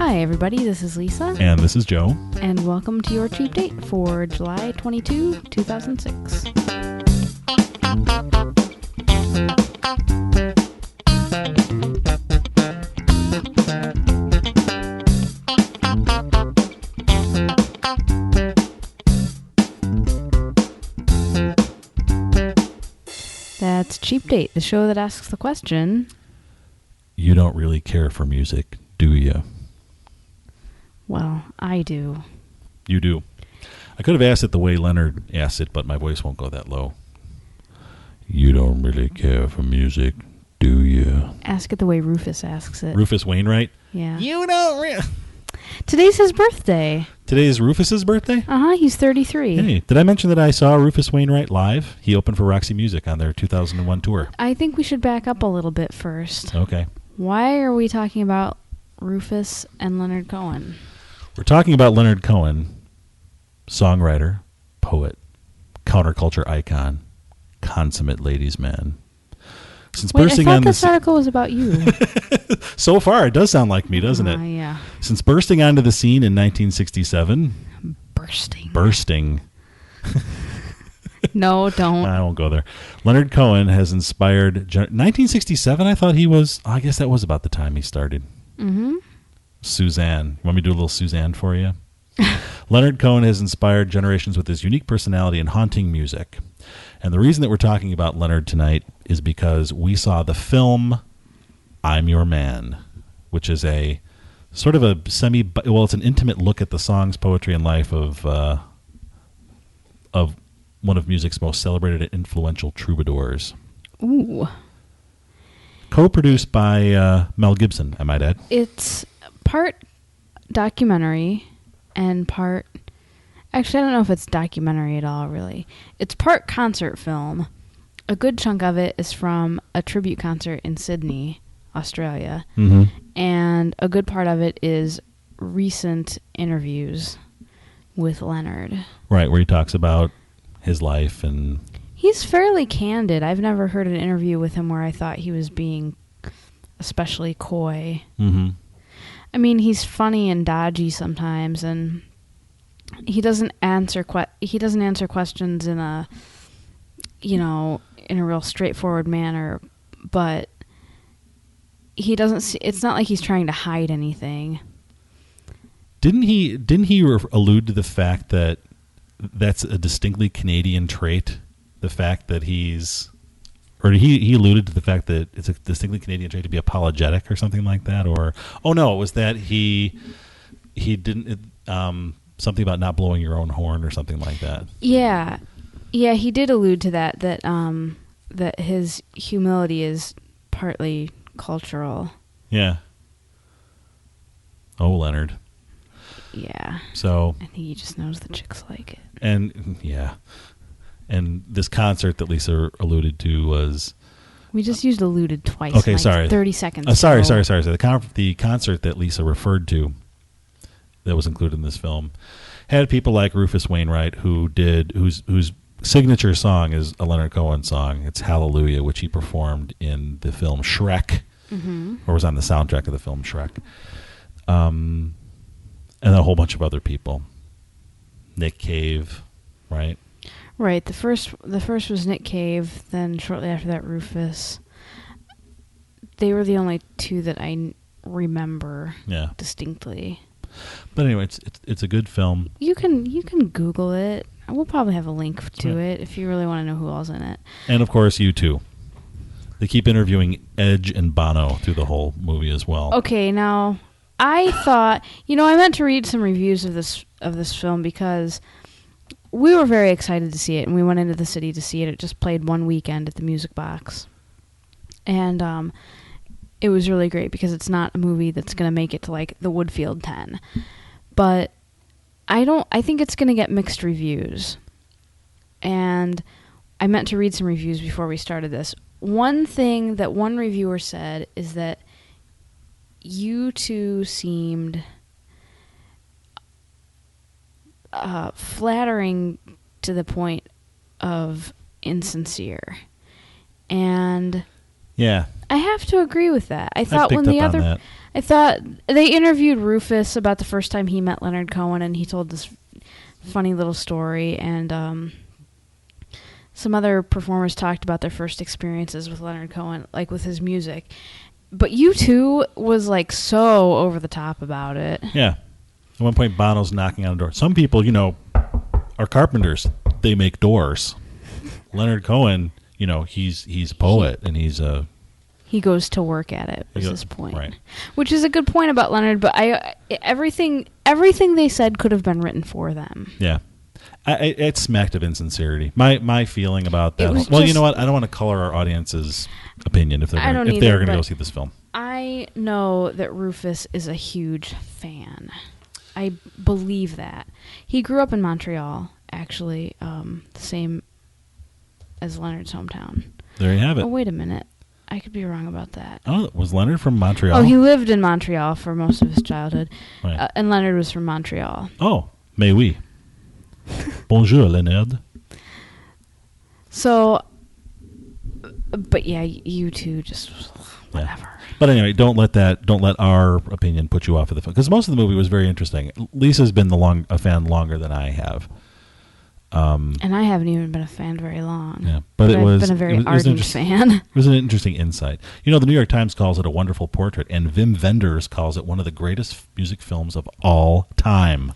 Hi, everybody. This is Lisa. And this is Joe. And welcome to your cheap date for July 22, 2006. That's Cheap Date, the show that asks the question, you don't really care for music, do you? Well, I do. You do. I could have asked it the way Leonard asked it, but my voice won't go that low. You don't really care for music, do you? Ask it the way Rufus asks it. Rufus Wainwright? Yeah. You don't really... Today's his birthday. Today is Rufus's birthday? He's 33. Hey, did I mention that I saw Rufus Wainwright live? He opened for Roxy Music on their 2001 tour. I think we should back up a little bit first. Okay. Why are we talking about Rufus and Leonard Cohen? We're talking about Leonard Cohen, songwriter, poet, counterculture icon, consummate ladies' man. Since Wait, bursting I thought on this article was about you. So far, it does sound like me, doesn't it? Yeah. Since bursting onto the scene in 1967. Bursting. No, don't. I won't go there. Leonard Cohen has inspired... 1967, I thought he was... I guess that was about the time he started. Mm-hmm. Suzanne. Want me to do a little Suzanne for you? Leonard Cohen has inspired generations with his unique personality and haunting music. And the reason that we're talking about Leonard tonight is because we saw the film I'm Your Man, which is a sort of a it's an intimate look at the songs, poetry, and life of one of music's most celebrated and influential troubadours. Ooh. Co-produced by Mel Gibson, I might add. It's part documentary and part... Actually, I don't know if it's documentary at all, really. It's part concert film. A good chunk of it is from a tribute concert in Sydney, Australia. Mm-hmm. And a good part of it is recent interviews with Leonard. Right, where he talks about his life and... He's fairly candid. I've never heard an interview with him where I thought he was being especially coy. Mm-hmm. I mean, he's funny and dodgy sometimes, and... He doesn't answer questions in a real straightforward manner, but he doesn't. It's not like he's trying to hide anything. Didn't he allude to the fact that that's a distinctly Canadian trait? The fact that he alluded to the fact that it's a distinctly Canadian trait to be apologetic or something like that. Or it was that he didn't. Something about not blowing your own horn or something like that. Yeah, he did allude to that his humility is partly cultural. Yeah. Oh, Leonard. Yeah. So I think he just knows the chicks like it. And yeah. And this concert that Lisa alluded to was... We just used alluded twice. Okay, sorry. 30 seconds. Sorry. The concert that Lisa referred to that was included in this film had people like Rufus Wainwright whose signature song is a Leonard Cohen song. It's Hallelujah, which he performed in the film Shrek, or was on the soundtrack of the film Shrek, and a whole bunch of other people. Nick Cave, right? Right. The first was Nick Cave. Then shortly after that, Rufus. They were the only two that I remember distinctly. But anyway, it's a good film. You can Google it. We'll probably have a link to it if you really want to know who all's in it. And of course, U2. They keep interviewing Edge and Bono through the whole movie as well. Okay, now I thought I meant to read some reviews of this film because we were very excited to see it, and we went into the city to see it. It just played one weekend at the Music Box, and it was really great because it's not a movie that's going to make it to like the Woodfield 10. But I think it's going to get mixed reviews. And I meant to read some reviews before we started this. One thing that one reviewer said is that U2 seemed flattering to the point of insincere. And yeah, I have to agree with that. I thought picked up on that. I thought they interviewed Rufus about the first time he met Leonard Cohen, and he told this funny little story, and some other performers talked about their first experiences with Leonard Cohen, like with his music. But U2 was like so over the top about it. Yeah. At one point, Bono's knocking on a door. Some people, are carpenters. They make doors. Leonard Cohen, he's a poet, and he goes to work at it. Was his point, right? Which is a good point about Leonard. But everything they said could have been written for them. Yeah, it smacked of insincerity. My feeling about that. Well, you know what? I don't want to color our audience's opinion if they're going to go see this film. I know that Rufus is a huge fan. I believe that. He grew up in Montreal, actually, the same as Leonard's hometown. There you have it. Oh, wait a minute. I could be wrong about that. Oh, was Leonard from Montreal? Oh, he lived in Montreal for most of his childhood. Right. And Leonard was from Montreal. Oh, mais oui. Bonjour, Leonard. So, but yeah, U2 just whatever. Yeah. But anyway, don't let our opinion put you off of the film, because most of the movie was very interesting. Lisa's been a fan longer than I have, and I haven't even been a fan very long. Yeah, but I've been a very ardent fan. It was an interesting insight. The New York Times calls it a wonderful portrait, and Wim Wenders calls it one of the greatest music films of all time.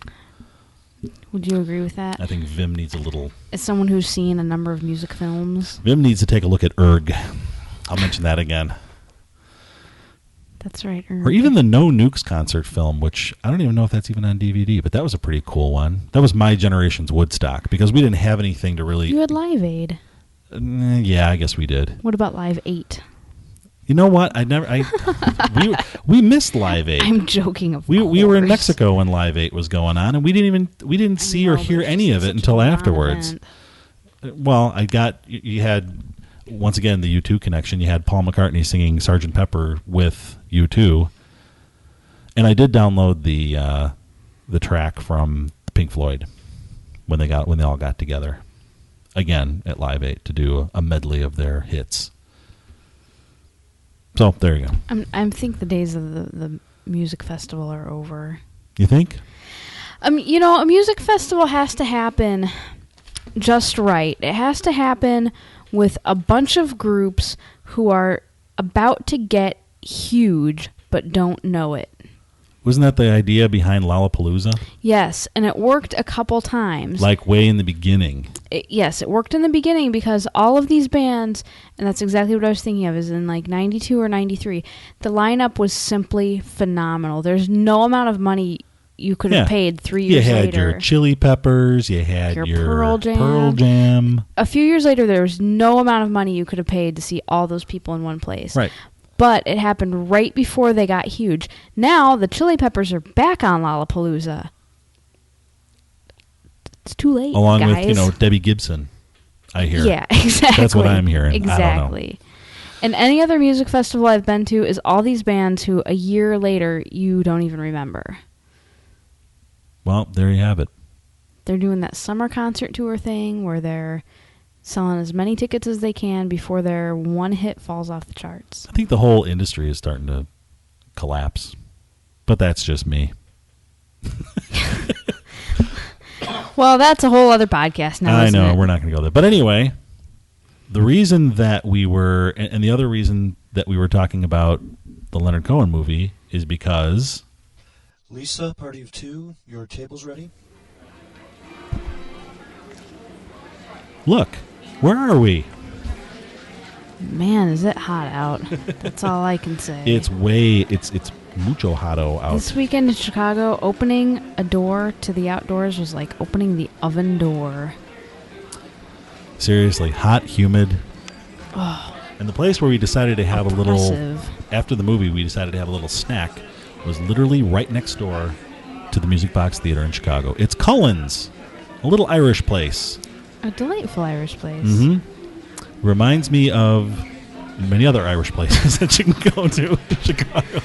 Would you agree with that? I think Wim needs a little. As someone who's seen a number of music films, Wim needs to take a look at Erg. I'll mention that again. That's right. Or even the No Nukes concert film, which I don't even know if that's even on DVD, but that was a pretty cool one. That was my generation's Woodstock, because we didn't have anything to really... You had Live Aid. Yeah, I guess we did. What about Live 8? You know what? We missed Live 8. I'm joking, of course. We were in Mexico when Live 8 was going on, and we didn't see or hear any of it until afterwards. Well, you had... Once again, the U2 connection. You had Paul McCartney singing Sgt. Pepper with U2, and I did download the track from Pink Floyd when they all got together again at Live 8 to do a medley of their hits. So there you go. I think the days of the music festival are over. You think? A music festival has to happen just right. It has to happen with a bunch of groups who are about to get huge but don't know it. Wasn't that the idea behind Lollapalooza? Yes, and it worked a couple times. Like way in the beginning. Yes, it worked in the beginning because all of these bands, and that's exactly what I was thinking of, is in like 92 or 93, the lineup was simply phenomenal. There's no amount of money you could have paid 3 years later. You had your Chili Peppers, you had your Pearl Jam. A few years later, there was no amount of money you could have paid to see all those people in one place. Right. But it happened right before they got huge. Now, the Chili Peppers are back on Lollapalooza. It's too late, Along guys. with, Debbie Gibson, I hear. Yeah, exactly. That's what I'm hearing. Exactly. I don't know. And any other music festival I've been to is all these bands who a year later you don't even remember. Well, there you have it. They're doing that summer concert tour thing where they're selling as many tickets as they can before their one hit falls off the charts. I think the whole industry is starting to collapse. But that's just me. Well, that's a whole other podcast now, I isn't know, it? we're not going to go there. But anyway, the reason that we were, and the other reason that we were talking about the Leonard Cohen movie is because... Lisa, party of two, your table's ready? Look, where are we? Man, is it hot out. That's all I can say. It's mucho hoto out. This weekend in Chicago, opening a door to the outdoors was like opening the oven door. Seriously, hot, humid. Oh, and the place where we decided to have oppressive. a little... After the movie, we decided to have a little snack was literally right next door to the Music Box Theater in Chicago. It's Cullen's, a little Irish place. A delightful Irish place. Mm-hmm. Reminds me of many other Irish places that you can go to in Chicago.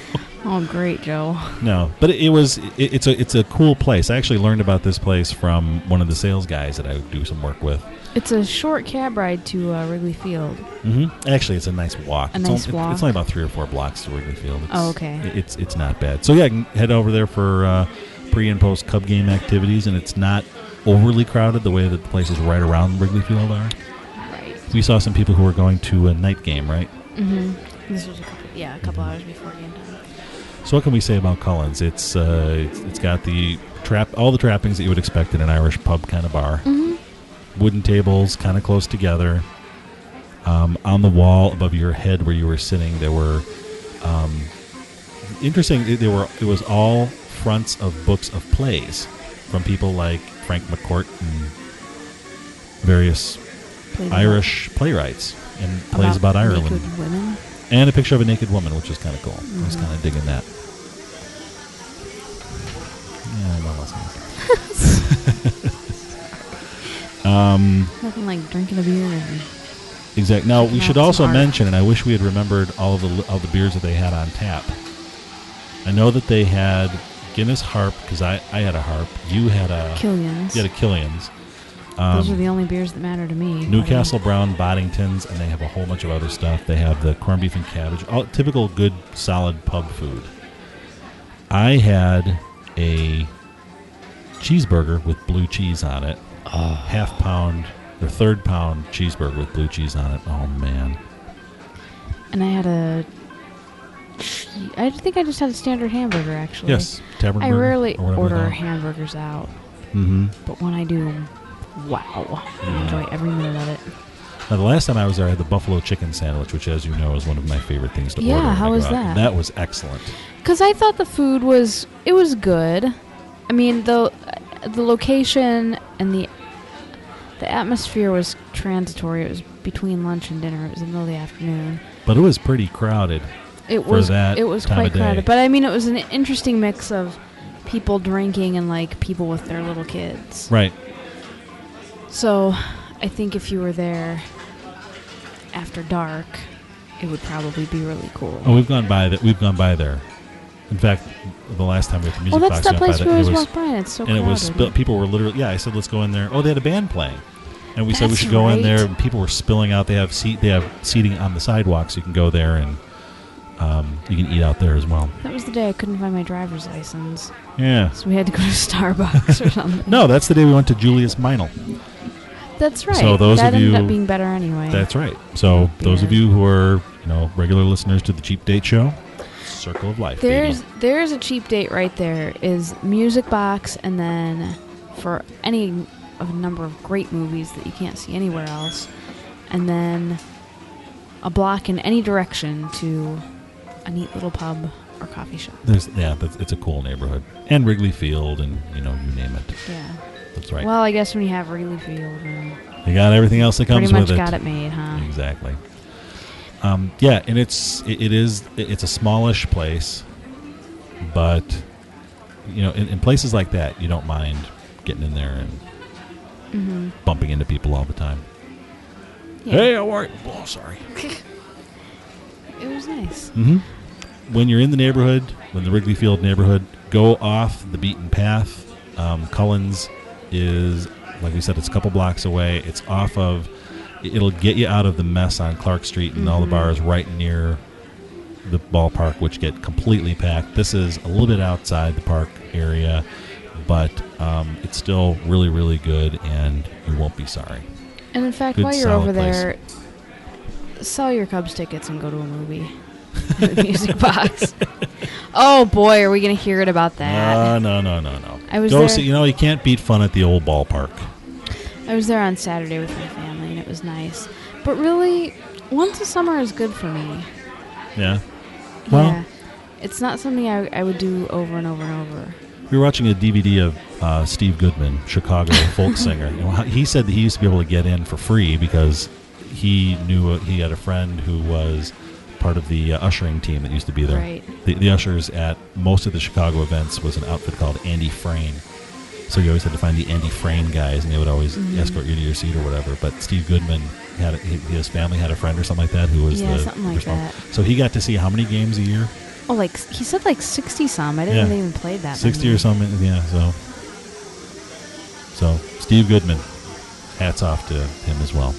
Oh, great, Joe. No, but it's a cool place. I actually learned about this place from one of the sales guys that I do some work with. It's a short cab ride to Wrigley Field. Mm-hmm. Actually, it's a nice walk. It's only about 3 or 4 blocks to Wrigley Field. Okay. It's not bad. So yeah, you can head over there for pre and post Cub game activities, and it's not overly crowded the way that the places right around Wrigley Field are. Right. We saw some people who were going to a night game, right? Mm-hmm. This was a couple hours before game time. So what can we say about Cullen's? It's got all the trappings that you would expect in an Irish pub kind of bar. Mm-hmm. Wooden tables, kind of close together. On the wall above your head where you were sitting, there were interesting. It was all fronts of books of plays from people like Frank McCourt and various Irish playwrighs and plays about Ireland. Naked women. And a picture of a naked woman, which is kind of cool. Mm-hmm. I was kind of digging that. Yeah, no less. Nothing like drinking a beer. Exactly. Now we should also mention, and I wish we had remembered all the beers that they had on tap. I know that they had Guinness Harp because I had a Harp. You had a Killian's. You had a Killian's. Those are the only beers that matter to me. Newcastle Brown Boddingtons, and they have a whole bunch of other stuff. They have the corned beef and cabbage, all typical good, solid pub food. I had a cheeseburger with blue cheese on it, half-pound or third-pound cheeseburger with blue cheese on it. Oh, man. And I had I think I just had a standard hamburger, actually. Yes, tavern I burger, rarely order hamburgers out. Mm-hmm. But when I do, wow. I enjoy every minute of it. Now, the last time I was there, I had the buffalo chicken sandwich, which, as you know, is one of my favorite things to order. Yeah, how was that? That was excellent. Because I thought the food was good. I mean, the location and the atmosphere was transitory. It was between lunch and dinner. It was in the middle of the afternoon. But it was pretty crowded. It was quite day. crowded. But I mean, it was an interesting mix of people drinking and like people with their little kids. Right. So, I think if you were there after dark, it would probably be really cool. Oh, we've gone by there. In fact, the last time we were at the music box, that's that place we always walk by, and it's so crowded. And it was people were literally, I said, let's go in there. Oh, they had a band playing. And we said we should go in there, and people were spilling out. They have seating on the sidewalk, so you can go there, and you can eat out there as well. That was the day I couldn't find my driver's license. Yeah. So we had to go to Starbucks or something. No, that's the day we went to Julius Meinl. That's right. So those that of you, ended up being better anyway. That's right. So those of you who are regular listeners to the Cheap Date Show, circle of life. There's a cheap date right there. Is Music Box, and then for any of a number of great movies that you can't see anywhere else, and then a block in any direction to a neat little pub or coffee shop. It's a cool neighborhood, and Wrigley Field, and you name it. Yeah, that's right. Well, I guess when you have Wrigley Field, you got everything else that comes with it. Pretty much got it made, huh? Exactly. Yeah, and it's a smallish place, but in places like that, you don't mind getting in there and bumping into people all the time. Yeah. Hey, how are you? Oh, sorry. It was nice. Mm-hmm. When you're in the neighborhood, when the Wrigley Field neighborhood, go off the beaten path. Cullen's is, like we said, it's a couple blocks away. It's off of. It'll get you out of the mess on Clark Street and all the bars right near the ballpark, which get completely packed. This is a little bit outside the park area, but it's still really, really good, and you won't be sorry. And in fact, while you're over there, sell your Cubs tickets and go to a movie at the Music Box. Oh boy, are we going to hear it about that? No. I was go there. See, you can't beat fun at the old ballpark. I was there on Saturday with my family, and it was nice. But really, once a summer is good for me. Yeah? Well, yeah. It's not something I would do over and over and over. We were watching a DVD of Steve Goodman, Chicago folk singer. He said that he used to be able to get in for free because he knew he had a friend who was part of the ushering team that used to be there. Right. The ushers at most of the Chicago events was an outfit called Andy Frayne. So you always had to find the Andy Frayne guys, and they would always escort you to your seat or whatever. But Steve Goodman his family had a friend or something like that who was something like that. So he got to see how many games a year? Oh, like he said, like 60 some. I didn't know they even played that. 60 many. or something. Yeah. So Steve Goodman. Hats off to him as well.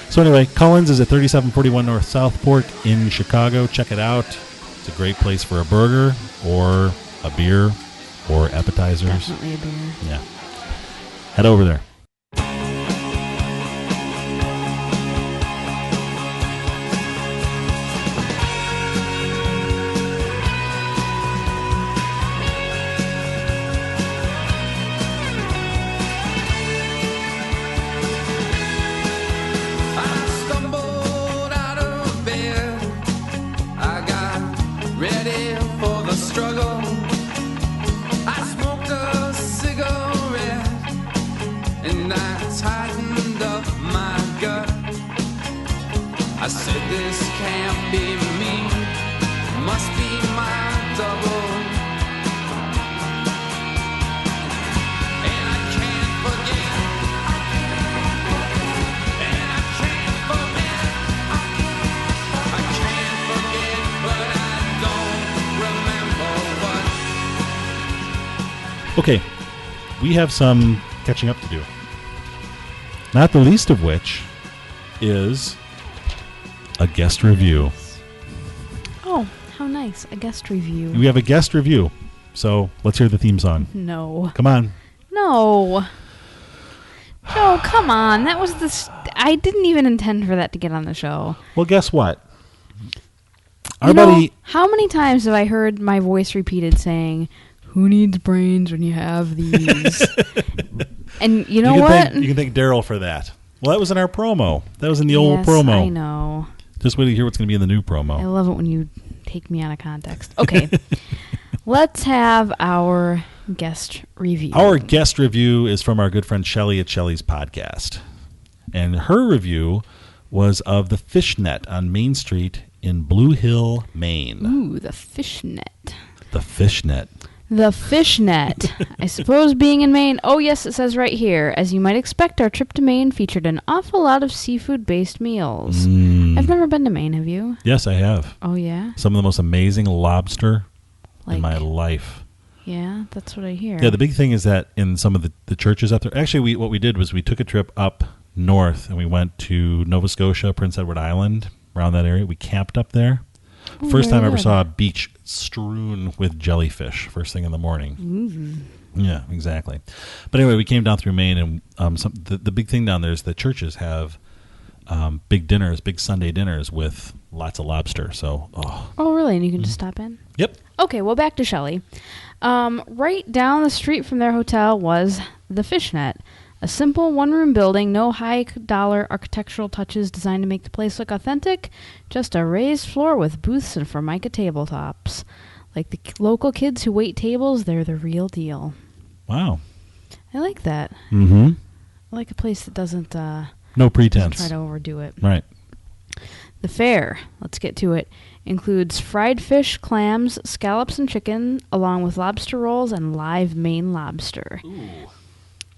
So anyway, Cullen's is at 3741 North Southport in Chicago. Check it out. It's a great place for a burger or a beer or appetizers. Definitely a beer. Yeah. Head over there. I said this can't be me, must be my double. And I can't forget, and I can't forget, I can't forget, but I don't remember what. Okay, we have some catching up to do. Not the least of which is a guest review. Oh, how nice. A guest review. We have a guest review. So let's hear the theme song. No. Come on. No. No, come on. That was I didn't even intend for that to get on the show. Well, guess what? Our buddy. How many times have I heard my voice repeated saying, "Who needs brains when you have these?" And you know what? You can thank Daryl for that. Well, that was in our promo. That was in the old promo. I know. Just wait to hear what's going to be in the new promo. I love it when you take me out of context. Okay. Let's have our guest review. Our guest review is from our good friend Shelly at Shelly's Podcast. And her review was of the Fishnet on Main Street in Blue Hill, Maine. Ooh, the Fishnet. The Fishnet. The Fishnet. I suppose being in Maine, oh yes, it says right here, as you might expect, our trip to Maine featured an awful lot of seafood-based meals. I've never been to Maine, have you? Yes, I have. Oh, yeah? Some of the most amazing lobster in my life. Yeah, that's what I hear. Yeah, the big thing is that in some of the churches up there, actually what we did was we took a trip up north and we went to Nova Scotia, Prince Edward Island, around that area. We camped up there. First time I ever saw a beach strewn with jellyfish first thing in the morning. Mm-hmm. Yeah, exactly. But anyway, we came down through Maine, and the big thing down there is the churches have big dinners, big Sunday dinners with lots of lobster. So, oh, really? And you can just stop in? Yep. Okay, well, back to Shelly. Right down the street from their hotel was the Fishnet. A simple one-room building, no high-dollar architectural touches designed to make the place look authentic, just a raised floor with booths and Formica tabletops. Like the local kids who wait tables, they're the real deal. Wow. I like that. Mm-hmm. I like a place that doesn't... no pretense. Doesn't try to overdo it. Right. The fare, let's get to it, includes fried fish, clams, scallops, and chicken, along with lobster rolls and live Maine lobster. Ooh.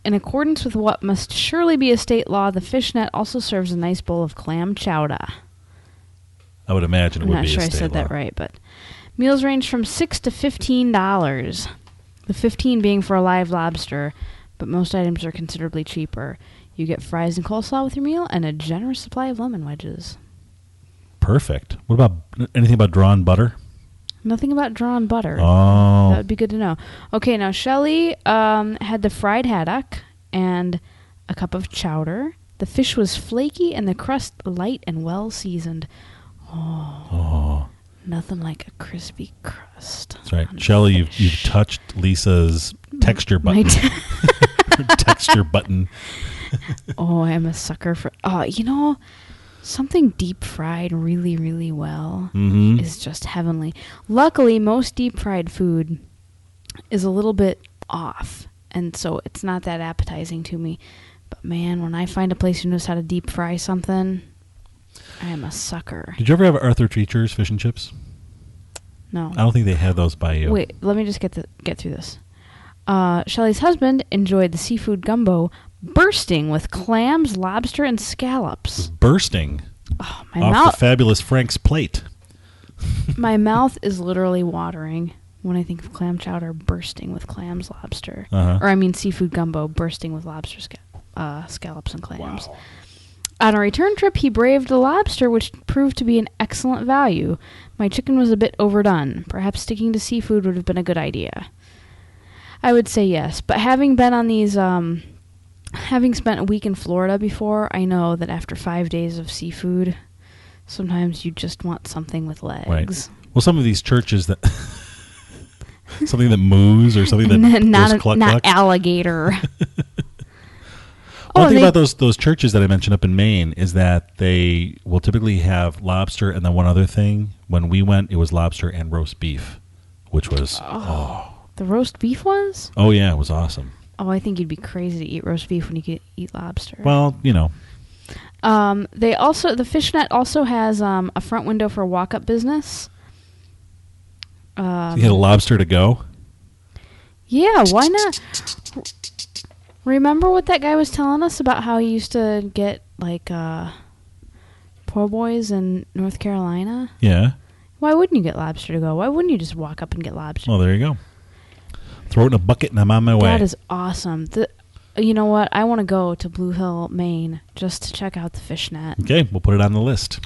In accordance with what must surely be a state law, the Fishnet also serves a nice bowl of clam chowder. I would imagine it would be a state law. I'm not sure I said that right, but meals range from $6 to $15. The $15 being for a live lobster, but most items are considerably cheaper. You get fries and coleslaw with your meal and a generous supply of lemon wedges. Perfect. What about anything about drawn butter? Nothing about drawn butter. Oh. That would be good to know. Okay, now Shelly had the fried haddock and a cup of chowder. The fish was flaky and the crust light and well seasoned. Oh. Nothing like a crispy crust. That's right. Shelly, you've touched Lisa's texture button. Texture button. Oh, I'm a sucker for... something deep fried really, really well is just heavenly. Luckily, most deep fried food is a little bit off, and so it's not that appetizing to me. But man, when I find a place who knows how to deep fry something, I am a sucker. Did you ever have Arthur Treacher's fish and chips? No. I don't think they had those by you. Wait, let me just get through this. Shelly's husband enjoyed the seafood gumbo bursting with clams, lobster, and scallops. Bursting oh, my off mouth. the fabulous Frank's plate. My mouth is literally watering when I think of clam chowder bursting with clams, lobster. Uh-huh. Or I mean seafood gumbo bursting with lobster scallops and clams. Wow. On a return trip, he braved the lobster, which proved to be an excellent value. My chicken was a bit overdone. Perhaps sticking to seafood would have been a good idea. I would say yes, but having been on these, having spent a week in Florida before, I know that after 5 days of seafood, sometimes you just want something with legs. Right. Well, some of these churches that something that moves or something that not goes cluck, not cluck. alligator. One thing about those churches that I mentioned up in Maine is that they will typically have lobster and then one other thing. When we went, it was lobster and roast beef, which was The roast beef was? oh yeah, it was awesome. Oh, I think you'd be crazy to eat roast beef when you could eat lobster. Well, you know, the fishnet also has a front window for walk-up business. so you had a lobster to go. Yeah, why not? Remember what that guy was telling us about how he used to get, like, po' boys in North Carolina? Yeah. Why wouldn't you get lobster to go? Why wouldn't you just walk up and get lobster? Well, there you go. Throw it in a bucket and I'm on my way. That is awesome. You know what? I want to go to Blue Hill, Maine, just to check out the fishnet. Okay, we'll put it on the list.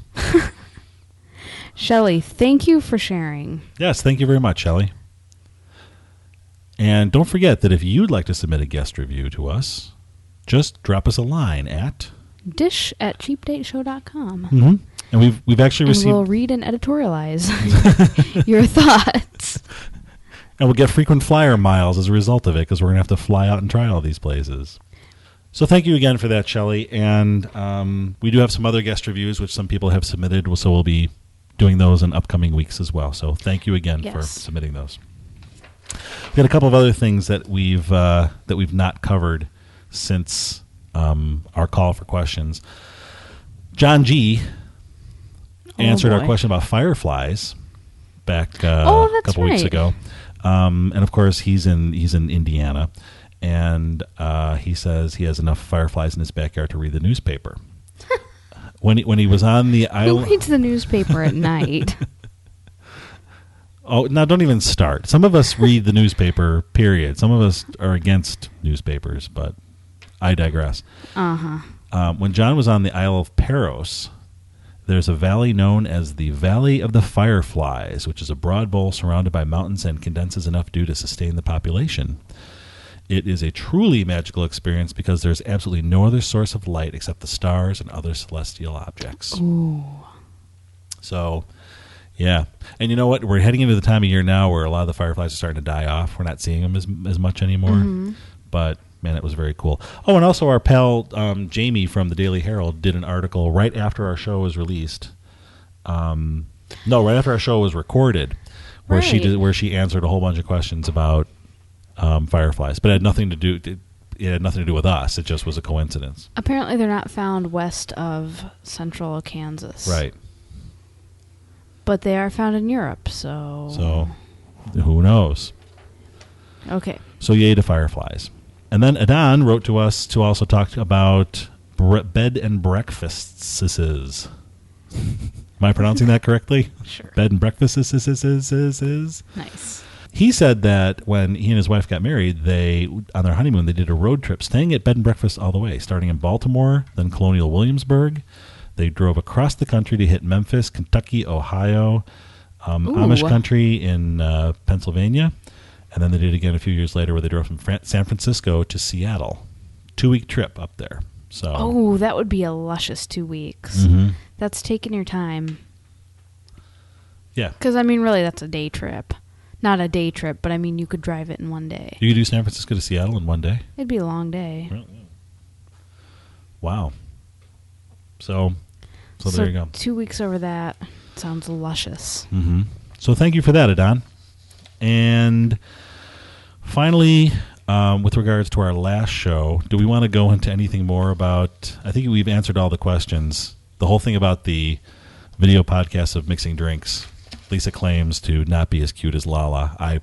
Shelly, thank you for sharing. Yes, thank you very much, Shelly. And don't forget that if you'd like to submit a guest review to us, just drop us a line at dish@cheapdateshow.com. Mm-hmm. And we've actually received... And we'll read and editorialize your thoughts. And we'll get frequent flyer miles as a result of it because we're going to have to fly out and try all these places. So thank you again for that, Shelly. And we do have some other guest reviews, which some people have submitted, so we'll be doing those in upcoming weeks as well. So thank you again for submitting those. We've got a couple of other things that we've not covered since our call for questions. John G. answered our question about fireflies back a couple weeks ago. And of course, he's in Indiana, and he says he has enough fireflies in his backyard to read the newspaper. When he was on the island, who reads the newspaper at night? Oh, now don't even start. Some of us read the newspaper, period. Some of us are against newspapers, but I digress. When John was on the Isle of Paros, there's a valley known as the Valley of the Fireflies, which is a broad bowl surrounded by mountains and condenses enough dew to sustain the population. It is a truly magical experience because there's absolutely no other source of light except the stars and other celestial objects. Ooh. So... yeah. And you know what? We're heading into the time of year now where a lot of the fireflies are starting to die off. We're not seeing them as much anymore. Mm-hmm. But, man, it was very cool. Oh, and also our pal Jamie from the Daily Herald did an article right after our show was released. Right after our show was recorded, where she answered a whole bunch of questions about fireflies. But it had nothing to do... It had nothing to do with us. It just was a coincidence. Apparently they're not found west of central Kansas. Right. But they are found in Europe, so who knows? Okay. So yay to fireflies. And then Adan wrote to us to also talk about bed and breakfasts. Am I pronouncing that correctly? Sure. Bed and breakfasts. Nice. He said that when he and his wife got married, on their honeymoon, they did a road trip, staying at bed and breakfast all the way, starting in Baltimore, then Colonial Williamsburg. They drove across the country to hit Memphis, Kentucky, Ohio, Amish country in Pennsylvania, and then they did it again a few years later where they drove from San Francisco to Seattle. 2-week trip up there. So, that would be a luscious 2 weeks. Mm-hmm. That's taking your time. Yeah. Because, I mean, really, that's a day trip. Not a day trip, but, I mean, you could drive it in one day. You could do San Francisco to Seattle in one day? It'd be a long day. Wow. So there you go. 2 weeks over that sounds luscious. Mm-hmm. So thank you for that, Adon. And finally, with regards to our last show, do we want to go into anything more about... I think we've answered all the questions. The whole thing about the video podcast of mixing drinks. Lisa claims to not be as cute as Lala. I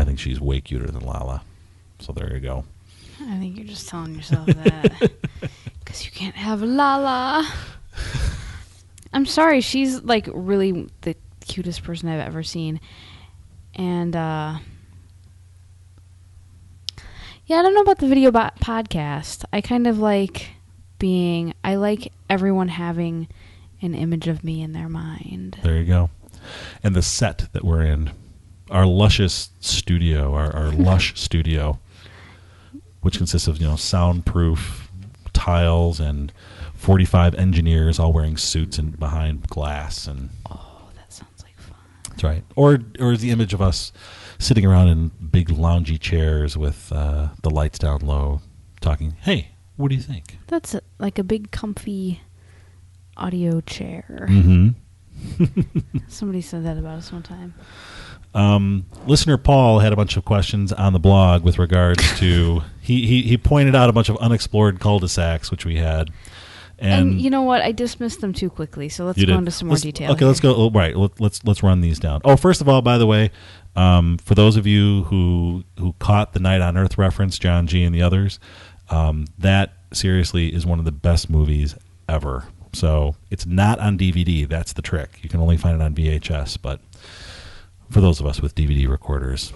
think she's way cuter than Lala. So there you go. I think you're just telling yourself that. Because you can't have Lala. I'm sorry. She's like really the cutest person I've ever seen. And yeah, I don't know about the video podcast. I kind of like I like everyone having an image of me in their mind. There you go. And the set that we're in, our luscious studio, our lush studio, which consists of, soundproof tiles and 45 engineers all wearing suits and behind glass. And oh, that sounds like fun. that's right. Or the image of us sitting around in big loungy chairs with the lights down low, talking, hey, what do you think? That's like a big comfy audio chair. Mm-hmm. Somebody said that about us one time. Listener Paul had a bunch of questions on the blog with regards to he pointed out a bunch of unexplored cul-de-sacs which we had, and you know what? I dismissed them too quickly. So let's go into some more detail. Okay, let's go. Right, let's run these down. Oh, first of all, by the way, for those of you who caught the Night on Earth reference, John G. and the others, that seriously is one of the best movies ever. So it's not on DVD. That's the trick. You can only find it on VHS. But for those of us with DVD recorders,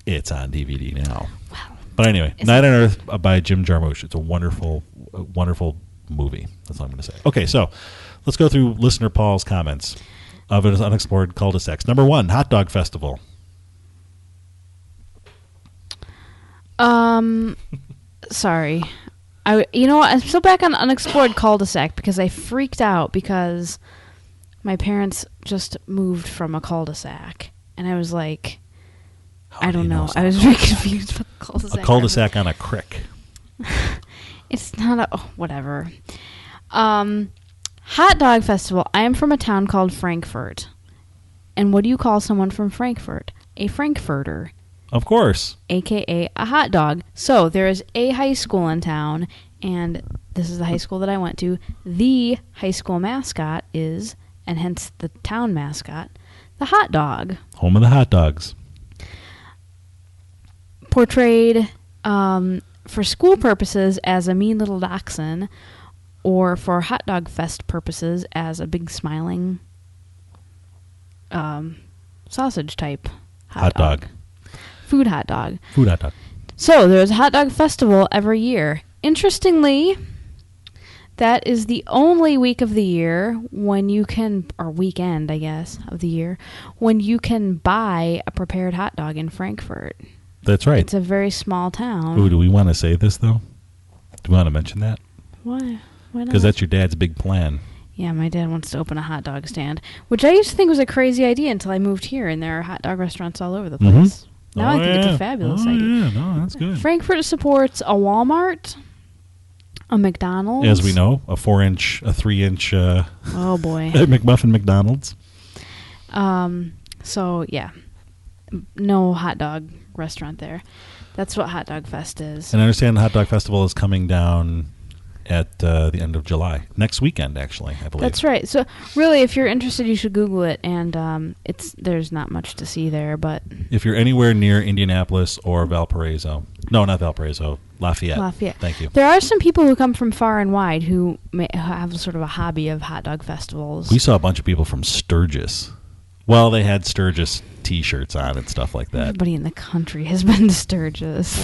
it's on DVD now. Wow. But anyway, Night on Earth by Jim Jarmusch. It's a wonderful, wonderful movie. That's all I'm going to say. Okay, so let's go through listener Paul's comments of an unexplored cul-de-sacs. Number 1, Hot Dog Festival. Sorry. You know what? I'm still back on unexplored cul-de-sac because I freaked out because my parents just moved from a cul-de-sac. And I was like, I don't know. I was very confused about the cul-de-sac. A cul-de-sac on a crick. It's not whatever. Hot Dog Festival. I am from a town called Frankfurt. And what do you call someone from Frankfurt? A Frankfurter. Of course. AKA a hot dog. So there is a high school in town, and this is the high school that I went to. The high school mascot is, and hence the town mascot, the hot dog. Home of the hot dogs. Portrayed for school purposes as a mean little dachshund, or for hot dog fest purposes as a big smiling sausage type hot dog. Food hot dog. Food hot dog. So there's a hot dog festival every year. Interestingly, that is the only week of the year when you can, or weekend, I guess, of the year, when you can buy a prepared hot dog in Frankfurt. That's right. It's a very small town. Ooh, do we want to say this, though? Do we want to mention that? Why? Why not? Because that's your dad's big plan. Yeah, my dad wants to open a hot dog stand, which I used to think was a crazy idea until I moved here, and there are hot dog restaurants all over the place. Mm-hmm. Now I think it's a fabulous idea. Yeah, no, that's good. Frankfurt supports a Walmart, a McDonald's. As we know, a 3-inch oh boy, McMuffin McDonald's. So yeah, no hot dog restaurant there. That's what Hot Dog Fest is. And I understand the Hot Dog Festival is coming down at the end of July. Next weekend, actually, I believe. That's right. So really, if you're interested, you should Google it. And there's not much to see there, but if you're anywhere near Indianapolis or Valparaiso, no, not Valparaiso, Lafayette. Thank you. There are some people who come from far and wide who may have sort of a hobby of hot dog festivals. We saw a bunch of people from Sturgis. Well, they had Sturgis T-shirts on and stuff like that. Everybody in the country has been to Sturgis.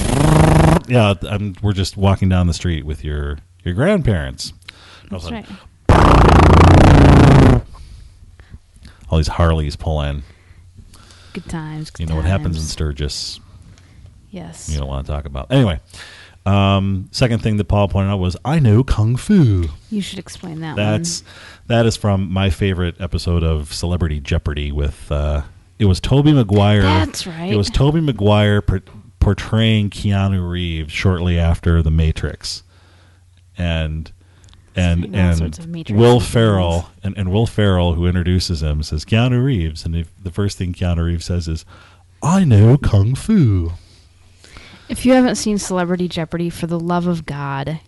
Yeah, we're just walking down the street with your grandparents. That's right. All these Harleys pull in. Good times. You know what happens in Sturgis. Yes. You don't want to talk about. Anyway, second thing that Paul pointed out was, I know Kung Fu. You should explain that That is from my favorite episode of Celebrity Jeopardy with, it was Tobey Maguire. That's right. It was Tobey Maguire portraying Keanu Reeves shortly after The Matrix. And Will Ferrell and Will Ferrell, who introduces him, says Keanu Reeves, and the first thing Keanu Reeves says is, I know Kung Fu. If you haven't seen Celebrity Jeopardy, for the love of God,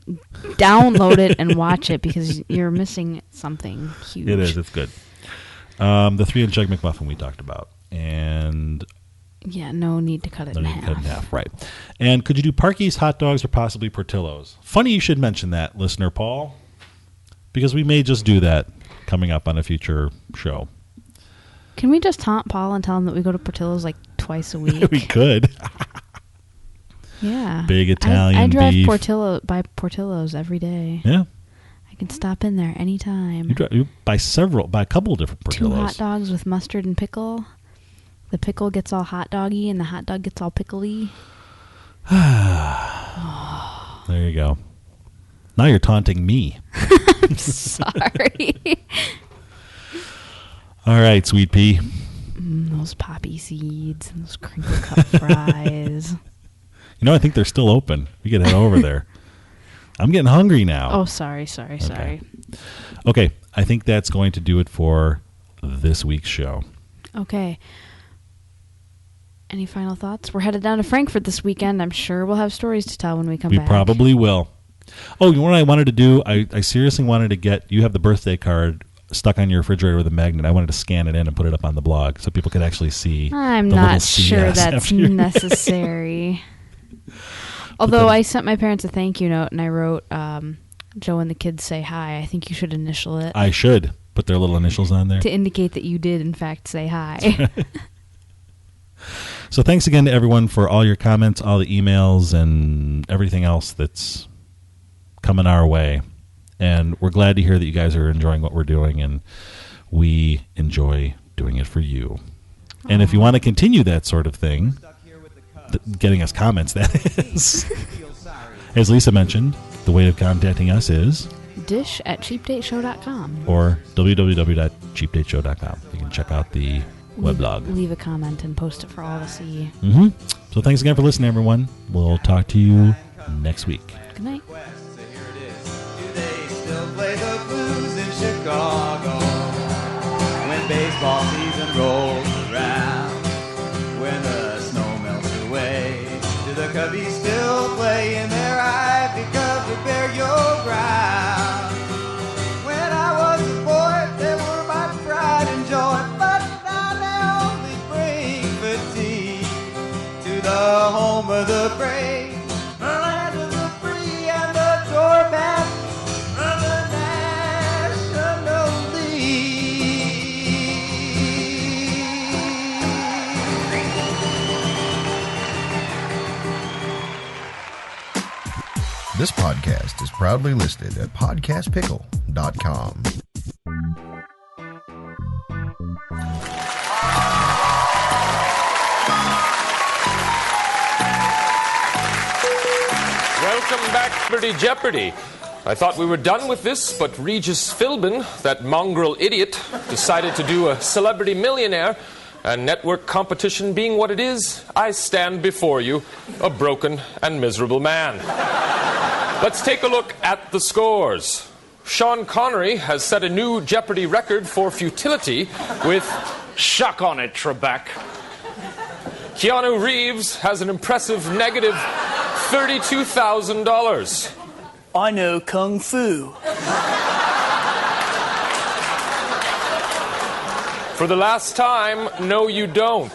download it and watch it because you're missing something huge. It is. It's good. The 3-inch Egg McMuffin we talked about. And yeah, no need to cut it in half. Right. And could you do Parky's hot dogs or possibly Portillo's? Funny you should mention that, listener Paul, because we may just do that coming up on a future show. Can we just taunt Paul and tell him that we go to Portillo's like twice a week? We could. Yeah. Big Italian I drive beef. by Portillo's every day. Yeah. I can stop in there anytime. You buy a couple of different Portillo's. 2 hot dogs with mustard and pickle. The pickle gets all hot doggy and the hot dog gets all pickly. There you go. Now you're taunting me. I'm sorry. All right, Sweet Pea. Those poppy seeds and those crinkle cut fries. I think they're still open. We could head over there. I'm getting hungry now. Oh, sorry. Okay, I think that's going to do it for this week's show. Okay. Any final thoughts? We're headed down to Frankfurt this weekend. I'm sure we'll have stories to tell when we come back. We probably will. Oh, you know what I wanted to do? I seriously wanted to get... You have the birthday card stuck on your refrigerator with a magnet. I wanted to scan it in and put it up on the blog so people could actually see. I'm the not CS sure that's after your necessary. Although I sent my parents a thank you note and I wrote, Joe and the kids say hi. I think you should initial it. I should put their little initials on there. To indicate that you did, in fact, say hi. So thanks again to everyone for all your comments, all the emails, and everything else that's coming our way. And we're glad to hear that you guys are enjoying what we're doing, and we enjoy doing it for you. Aww. And if you want to continue that sort of thing, getting us comments, that is, as Lisa mentioned, the way of contacting us is dish@cheapdateshow.com or www.cheapdateshow.com. You can check out the weblog. Leave a comment and post it for all to see. Mm-hmm. So thanks again for listening, everyone. We'll talk to you next week. Good night. Do they still play the blues in Chicago when baseball season rolls around? When the snow melts away, do the Cubbies still play in their ivy covered burial ground? When I was a boy, they were my pride and joy, but now they only bring fatigue to the home of the brave, the land of the free, and the doormat of the National League. This podcast is proudly listed at podcastpickle.com. Welcome back, Jeopardy Jeopardy. I thought we were done with this, but Regis Philbin, that mongrel idiot, decided to do a celebrity millionaire, and network competition being what it is, I stand before you, a broken and miserable man. Let's take a look at the scores. Sean Connery has set a new Jeopardy record for futility with "Shuck on it, Trebek." Keanu Reeves has an impressive negative $32,000. I know Kung Fu. For the last time, no you don't.